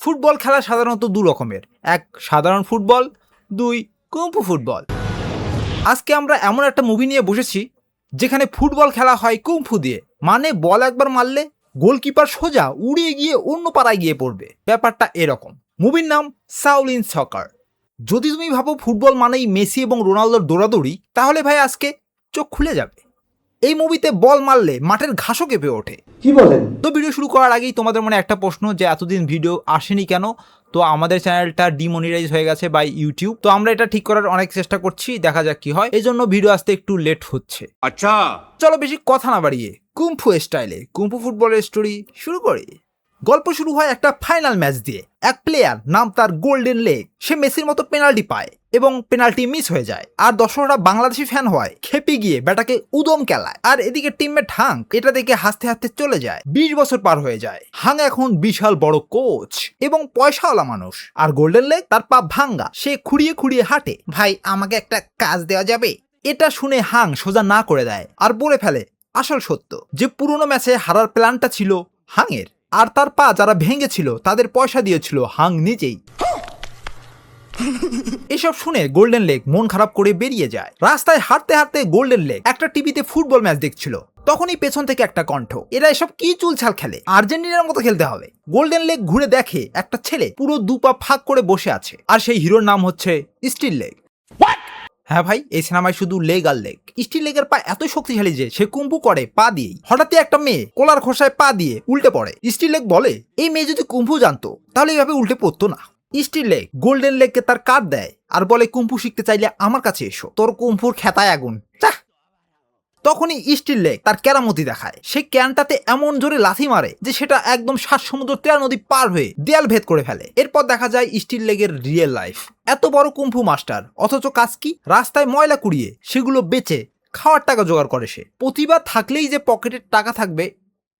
Football খেলা সাধারণত দু রকমের, এক সাধারণ ফুটবল, দুই কুম্ফু ফুটবল। আজকে আমরা এমন একটা মুভি নিয়ে বসেছি যেখানে ফুটবল খেলা হয় কুম্ফু দিয়ে, মানে বল একবার মারলে গোলকিপার সোজা উড়িয়ে গিয়ে অন্য পাড়ায় গিয়ে পড়বে। ব্যাপারটা এরকম। মুভির নাম শাওলিন সকার। যদি তুমি ভাবো ফুটবল মানেই মেসি এবং রোনালদোর দৌড়াদৌড়ি, তাহলে ভাই আজকে চোখ খুলে যাবে। এই মুভিতে বল মারলে মাঠের ঘাসও কেঁপে ওঠে। কি বলেন? তো ভিডিও শুরু করার আগেই তোমাদের মনে একটা প্রশ্ন যে এতদিন ভিডিও আসেনি কেন? তো আমাদের চ্যানেলটা ডিমনিটাইজ হয়ে গেছে বাই ইউটিউব। তো আমরা এটা ঠিক করার অনেক চেষ্টা করছি, দেখা যাক কি হয়। এই জন্য ভিডিও আসতে একটু লেট হচ্ছে। আচ্ছা, চলো বেশি কথা না বাড়িয়ে কুম্ফু স্টাইলে কুম্ফু ফুটবলের স্টোরি শুরু করি। গল্প শুরু হয় একটা ফাইনাল ম্যাচ দিয়ে। এক প্লেয়ার, নাম তার গোল্ডেন লেগ, সে মেসির মতো পেনাল্টি পায় এবং পেনাল্টি মিস হয়ে যায়। আর দর্শকরা বাংলাদেশি ফ্যান হয় খেপে গিয়ে ব্যাটাকে উদম কেলায়। আর এদিকে টিমমেট হাং এটা দেখে হাসতে হাসতে চলে যায়। 20 বছর পার হয়ে যায়। হাং এখন বিশাল বড় কোচ এবং পয়সাওয়ালা মানুষ। আর গোল্ডেন লেগ তার পা ভাঙ্গা, সে খুঁড়িয়ে খুঁড়িয়ে হাঁটে। ভাই, আমাকে একটা কাজ দেওয়া যাবে? এটা শুনে হাং সোজা না করে দেয় আর বলে ফেলে আসল সত্য, যে পুরনো ম্যাচে হারার প্ল্যানটা ছিল হাংয়ের, আর তার পা যারা ভেঙেছিল তাদের পয়সা দিয়েছিল হাং নিজেই। এসব শুনে গোল্ডেন লেগ মন খারাপ করে বেরিয়ে যায়। রাস্তায় হাঁটতে হাঁটতে গোল্ডেন লেগ একটা টিভিতে ফুটবল ম্যাচ দেখছিল। তখনই পেছন থেকে একটা কণ্ঠ, এরা এসব কি চুলছাল খেলে, আর্জেন্টিনার মতো খেলতে হবে। গোল্ডেন লেগ ঘুরে দেখে একটা ছেলে পুরো দুপা ফাঁক করে বসে আছে, আর সেই হিরোর নাম হচ্ছে স্টিল লেগ। হ্যাঁ ভাই, এই সিনেমায় শুধু লেগ আর লেগ। স্টিল লেগের পা এত শক্তিশালী যে সে কুম্ফু করে পা দিয়েই। হঠাৎই একটা মেয়ে কোলার খোসায় পা দিয়ে উল্টে পড়ে। স্টিল লেগ বলে, এই মেয়ে যদি কুম্ফু জানতো তাহলে এইভাবে উল্টে পড়তো না। স্টিল লেগ গোল্ডেন লেগকে তার কার্ড দেয় আর বলে, কুম্ফু শিখতে চাইলে আমার কাছে এসো, তোর কুম্ফুর খেতায় আগুন। তখনই স্টিল লেগ তার কেরামতি দেখায়। সে ক্যানটাতে এমন জোরে লাথি মারে যে সেটা একদম 7 সমুদ্র 13 নদী পার হয়ে দেয়াল ভেদ করে ফেলে। এরপর দেখা যায় স্টিল লেগের রিয়েল লাইফ। এত বড় কুম্ফু মাস্টার, অথচ কাজ কি? রাস্তায় ময়লা কুড়িয়ে সেগুলো বেচে খাওয়ার টাকা জোগাড় করে সে। প্রতিভা থাকলেই যে পকেটের টাকা থাকবে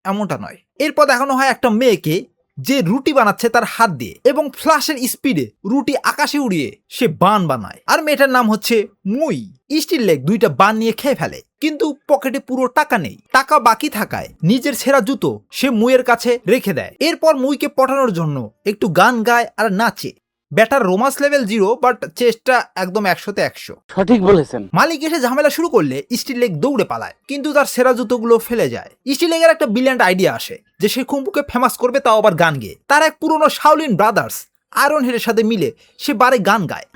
এমনটা নয়। এরপর দেখানো হয় একটা মেয়েকে যে রুটি বানাচ্ছে তার হাত দিয়ে, এবং ফ্ল্যাশের স্পিডে রুটি আকাশে উড়িয়ে সে বান বানায়। আর মেয়েটার নাম হচ্ছে মুই। স্টিল লেগ 2টা বান নিয়ে খেয়ে ফেলে, কিন্তু পকেটে পুরো টাকা নেই। টাকা বাকি থাকায় নিজের সেরা জুতো সে মুইয়ের কাছে রেখে দেয়। এরপর মুইকে পটানোর জন্য একটু গান গায় আর নাচে। ব্যাটার রোমান্স লেভেল 0, বাট চেষ্টা একদম 100-তে 100। সঠিক বলেছেন। মালিক এসে ঝামেলা শুরু করলে স্টিল লেগ দৌড়ে পালায়, কিন্তু তার সেরা জুতোগুলো ফেলে যায়। স্টিল লেগের একটা ব্রিলিয়ান্ট আইডিয়া আসে যে সে কুম্ফুকে ফেমাস করবে, তাও আবার গান গেয়ে। তার এক পুরনো শাওলিন ব্রাদার্স আয়রন হেডের সাথে মিলে সে বারে গান গায়।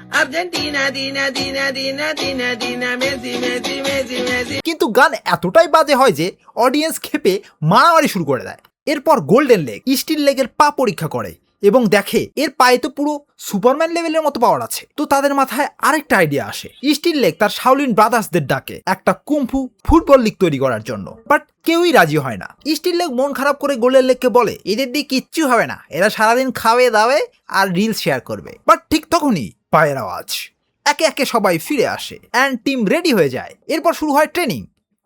কিন্তু গান এতটাই বাজে হয় যে অডিয়েন্স খেপে মারামারি শুরু করে দেয়। এরপর গোল্ডেন লেগ স্টিল লেগের পা পরীক্ষা করে এবং দেখে এর পায়ে তো পুরো সুপারম্যান লেভেলের মতো পাওয়ার আছে। তো তাদের মাথায় আরেকটা আইডিয়া আসে। স্টিল লেগ তার শাওলিন ব্রাদার্সদের ডাকে একটা কুম্ফু ফুটবল লিগ তৈরি করার জন্য, বাট কেউই রাজি হয় না। স্টিল লেগ মন খারাপ করে গোল্ডেন লেগকে বলে, এদের দিয়ে কিচ্ছু হবে না, এরা সারাদিন খাওয়ে দাওয়ে আর রিল শেয়ার করবে। বাট ঠিক তখনই পায়ের আওয়াজ। একে একে সবাই ফিরে আসে অ্যান্ড টিম রেডি হয়ে যায়। এরপর শুরু হয় ট্রেনিং।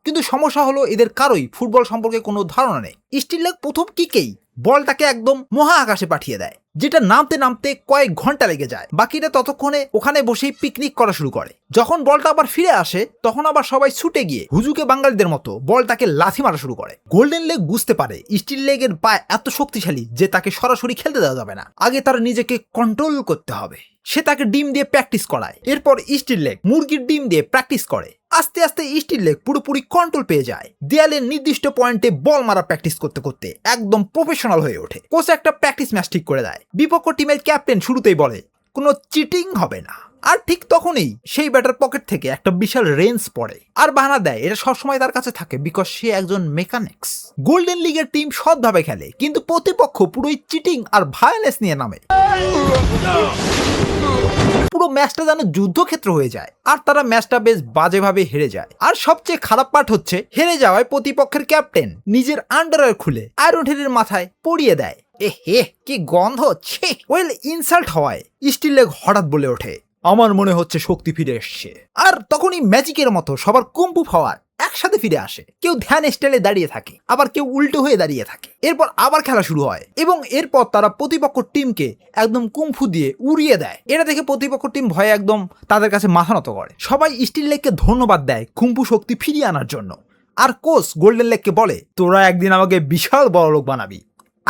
কিন্তু সমস্যা হলো এদের কারোই ফুটবল সম্পর্কে কোনো ধারণা নেই। স্টিল লেগ প্রথম কিকেই বলটাকে একদম মহা আকাশে পাঠিয়ে দেয়, যেটা নামতে নামতে কয়েক ঘন্টা লেগে যায়। বাকিরা ততক্ষণে ওখানে বসেই পিকনিক করা শুরু করে। যখন বলটা আবার ফিরে আসে তখন আবার সবাই ছুটে গিয়ে হুজুকে বাঙালিদের মতো বলটাকে লাথি মারা শুরু করে। গোল্ডেন লেগ বুঝতে পারে স্টিল লেগের পা এত শক্তিশালী যে তাকে সরাসরি খেলতে দেওয়া যাবে না, আগে তার নিজেকে কন্ট্রোল করতে হবে। সে তাকে ডিম দিয়ে প্র্যাকটিস করায়। এরপর স্টিল লেগ মুরগির ডিম দিয়ে প্র্যাকটিস করে। আস্তে আস্তে স্টিল লেগ পুরোপুরি কন্ট্রোল পেয়ে যায়। দেয়ালের নির্দিষ্ট পয়েন্টে বল মারা প্র্যাকটিস করতে করতে একদম প্রফেশনাল হয়ে ওঠে। কোচ একটা প্র্যাকটিস ম্যাচ ঠিক করে দেয়। বিপক্ষ টিমের ক্যাপ্টেন শুরুতেই বলে কোনো চিটিং হবে না। আর ঠিক তখনই সেই ব্যাটার পকেট থেকে একটা বিশাল রেঞ্জ পড়ে আর বাহানা দেয় এটা সবসময় তার কাছে থাকে, বিকজ সে একজন মেকানিক্স। গোল্ডেন লিগের টিম সৎভাবে খেলে, কিন্তু প্রতিপক্ষ পুরোই চিটিং আর ভায়োলেন্স নিয়ে নামে। পুরো ম্যাচটা যেন যুদ্ধক্ষেত্র হয়ে যায়, আর তারা ম্যাচটা বেশ বাজেভাবে হেরে যায়। আর সবচেয়ে খারাপ পার্ট হচ্ছে হেরে যাওয়ায় প্রতিপক্ষের ক্যাপ্টেন নিজের আন্ডারওয়্যার খুলে আয়রন হেডের মাথায় পড়িয়ে দেয়। হে কি গন্ধ! ওয়েল, ইনসাল্ট হওয়ায় স্টিল লেগ হঠাৎ বলে ওঠে, আমার মনে হচ্ছে শক্তি ফিরে এসছে। আর তখনই ম্যাজিকের মতো সবার কুম্ফু পাওয়ার একসাথে ফিরে আসে। কেউ ধ্যান স্টাইলে দাঁড়িয়ে থাকে, আবার কেউ উল্টো হয়ে দাঁড়িয়ে থাকে। এরপর আবার খেলা শুরু হয় এবং এরপর তারা প্রতিপক্ষ টিমকে একদম কুম্ফু দিয়ে উড়িয়ে দেয়। এটা দেখে প্রতিপক্ষ টিম ভয়ে একদম তাদের কাছে মাথা নত করে। সবাই স্টিল লেগকে ধন্যবাদ দেয় কুম্ফু শক্তি ফিরিয়ে আনার জন্য। আর কোচ গোল্ডেন লেগকে বলে, তোরা একদিন আমাকে বিশাল বড় লোক বানাবি,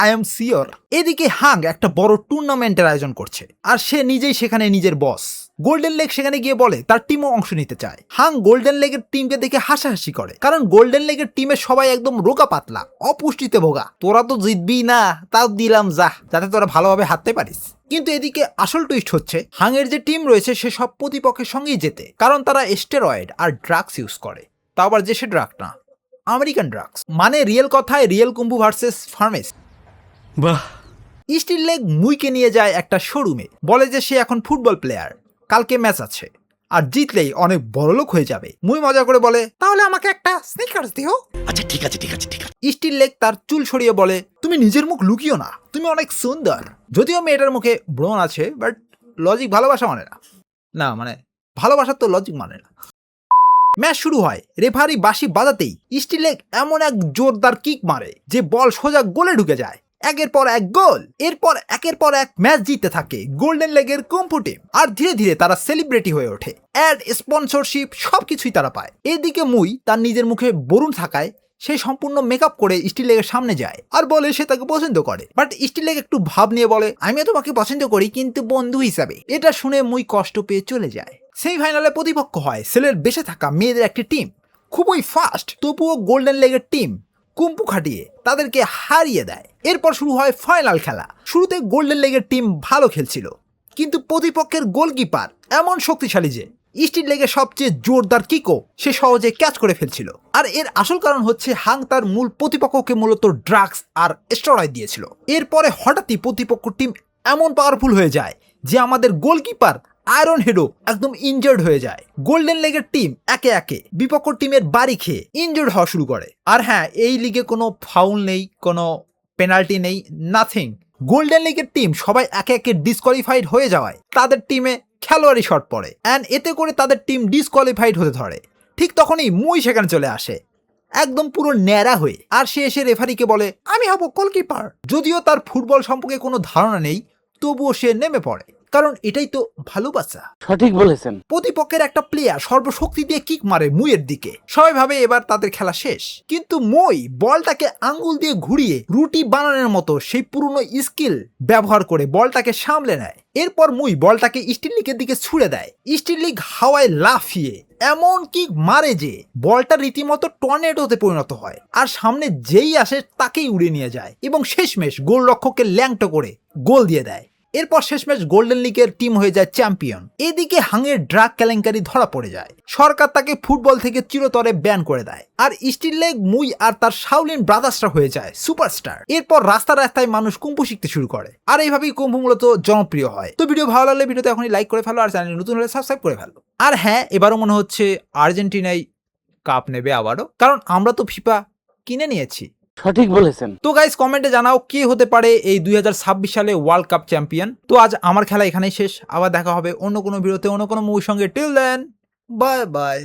আই এম শিওর। এদিকে হাং একটা বড় টুর্নামেন্টের আয়োজন করছে আর সে নিজেই সেখানে নিজের বস। গোল্ডেন লেগ সেখানে গিয়ে বলে তার টিমও অংশ নিতে চায়। হাং গোল্ডেন লেগের টিমকে দেখে হাসাহাসি করে, কারণ গোল্ডেন লেগের টিমের সবাই একদম রোগা পাতলা, অপুষ্টিতে ভোগা। তোরা তো জিতবি না, তাও দিলাম যা, যাতে তোরা ভালোভাবে হাঁটতে পারিস। কিন্তু এদিকে আসল টুইস্ট হচ্ছে, হাংয়ের যে টিম রয়েছে সে সব প্রতিপক্ষের সঙ্গেই জেতে, কারণ তারা স্টেরয়েড আর ড্রাগস ইউজ করে। তাও আবার যে সে ড্রাগ না, আমেরিকান ড্রাগস। মানে রিয়েল কথায় রিয়েল কুম্বু ভার্সেস ফার্মেস। বাহ। স্টিল লেগ মুইকে নিয়ে যায় একটা শোরুমে, বলে যে সে এখন ফুটবল প্লেয়ার, কালকে ম্যাচ আছে আর জিতলেই অনেক বড়লোক হয়ে যাবে। মুই মজা করে বলে তাহলে আমাকে একটা স্নিকার্স দিও। আচ্ছা ঠিক আছে ঠিক আছে ঠিক আছে। স্টিল লেগ তার চুল সরিয়ে বলে তুমি নিজের মুখ লুকিও না, তুমি অনেক সুন্দর। যদিও মেয়েটার মুখে ব্রণ আছে, বাট লজিক ভালোবাসা মানে না, না মানে ভালোবাসার তো লজিক মানে না। ম্যাচ শুরু হয়, রেফারি বাঁশি বাজাতেই স্টিল লেগ এমন এক জোরদার কিক মারে যে বল সোজা গোলে ঢুকে যায়। একের পর এক গোল, এরপর একের পর এক ম্যাচ জিততে থাকে গোল্ডেন লেগের কুম্ফু টিম। আর ধীরে ধীরে তারা সেলিব্রিটি হয়ে ওঠে, অ্যাড, স্পন্সরশিপ সবকিছুই তারা পায়। এদিকে মুই তার নিজের মুখে বরুণ থাকায় সে সম্পূর্ণ মেকআপ করে স্টিল লেগের সামনে যায় আর বলে সে তাকে পছন্দ করে। বাট স্টিল লেগ একটু ভাব নিয়ে বলে আমিও তোমাকে পছন্দ করি, কিন্তু বন্ধু হিসাবে। এটা শুনে মুই কষ্ট পেয়ে চলে যায়। সেমিফাইনালে প্রতিপক্ষ হয় সেলের বেঁচে থাকা মেয়েদের একটি টিম, খুবই ফাস্ট, তবুও গোল্ডেন লেগের টিম কুম্পু খাটিয়ে তাদেরকে হারিয়ে দেয়। এরপর শুরু হয় ফাইনাল খেলা। শুরুতে গোল্ডেন লেগের টিম ভালো খেলছিল, কিন্তু প্রতিপক্ষের গোলকিপার এমন শক্তিশালী যে স্টিল লেগের সবচেয়ে জোরদার কিকও সে সহজে ক্যাচ করে ফেলছিল। আর এর আসল কারণ হচ্ছে হাং তার মূল প্রতিপক্ষকে মূলত ড্রাগস আর স্টেরয়েড দিয়েছিল। এরপরে হঠাৎই প্রতিপক্ষ টিম এমন পাওয়ারফুল হয়ে যায় যে আমাদের গোলকিপার আয়রন হেডও একদম ইনজার্ড হয়ে যায়। গোল্ডেন লেগের টিম একে একে বিপক্ষ টিমের বাড়ি খেয়ে ইনজার্ড হওয়া শুরু করে। আর হ্যাঁ, এই লিগে কোনো ফাউল নেই, কোনো পেনাল্টি নেই, নাথিং। গোল্ডেন লিগের টিম সবাই একে একে ডিসকোয়ালিফাইড হয়ে যাওয়ায় তাদের টিমে খেলোয়াড়ি শট পড়ে, অ্যান্ড এতে করে তাদের টিম ডিসকোয়ালিফাইড হতে ধরে। ঠিক তখনই মুই সেখানে চলে আসে, একদম পুরো ন্যাড়া হয়ে। আর সে এসে রেফারিকে বলে আমি হব গোলকিপার। যদিও তার ফুটবল সম্পর্কে কোনো ধারণা নেই, তবুও সে নেমে পড়ে, কারণ এটাই তো ভালোবাসা। সঠিক বলেছেন। প্রতিপক্ষের একটা প্লেয়ার সর্বশক্তি দিয়ে কিক মারে মুইয়ের দিকে। সবাই ভাবে এবার তাদের খেলা শেষ, কিন্তু মই বলটাকে আঙ্গুল দিয়ে ঘুরিয়ে রুটি বানানোর মতো সেই পুরনো স্কিল ব্যবহার করে বলটাকে সামলে নেয়। এরপর মুই বলটাকে স্টিল লিগের দিকে ছুড়ে দেয়। স্টিল লিগ হাওয়ায় লাফিয়ে এমন কিক মারে যে বলটা রীতিমতো টর্নেডোতে পরিণত হয় আর সামনে যেই আসে তাকেই উড়ে নিয়ে যায় এবং শেষমেশ গোলরক্ষককে ল্যাংটো করে গোল দিয়ে দেয়। এরপর শেষমেশ গোল্ডেন লিগের টিম হয়ে যায় চ্যাম্পিয়ন। এদিকে হাংয়ের ড্রাগ কেলেঙ্কারি ধরা পড়ে যায়, সরকার তাকে ফুটবল থেকে চিরতরে ব্যান করে দেয়। আর স্টিল লেগ, মুই আর তার শাওলিন ব্রাদার্সরা হয়ে যায় সুপারস্টার। এরপর রাস্তায় রাস্তায় মানুষ কুম্ফু শিখতে শুরু করে, আর এইভাবেই কুম্ফু মূলত জনপ্রিয় হয়। তো ভিডিও ভালো লাগলে ভিডিওতে এখনই লাইক করে ফেলো আর চ্যানেল নতুন হলে সাবস্ক্রাইব করে ফেলো। আর হ্যাঁ, এবারও মনে হচ্ছে আর্জেন্টিনাই কাপ নেবে আবারও, কারণ আমরা তো ফিফা কিনে নিয়েছি। সঠিক বলেছেন। তো গাইস, কমেন্টে জানাও কে হতে পারে এই 2026 সালে ওয়ার্ল্ড কাপ চ্যাম্পিয়ন। তো আজ আমার খেলা এখানেই শেষ, আবার দেখা হবে অন্য কোনো ভিডিওতে অন্য কোনো মুভির সঙ্গে। Till then, bye by.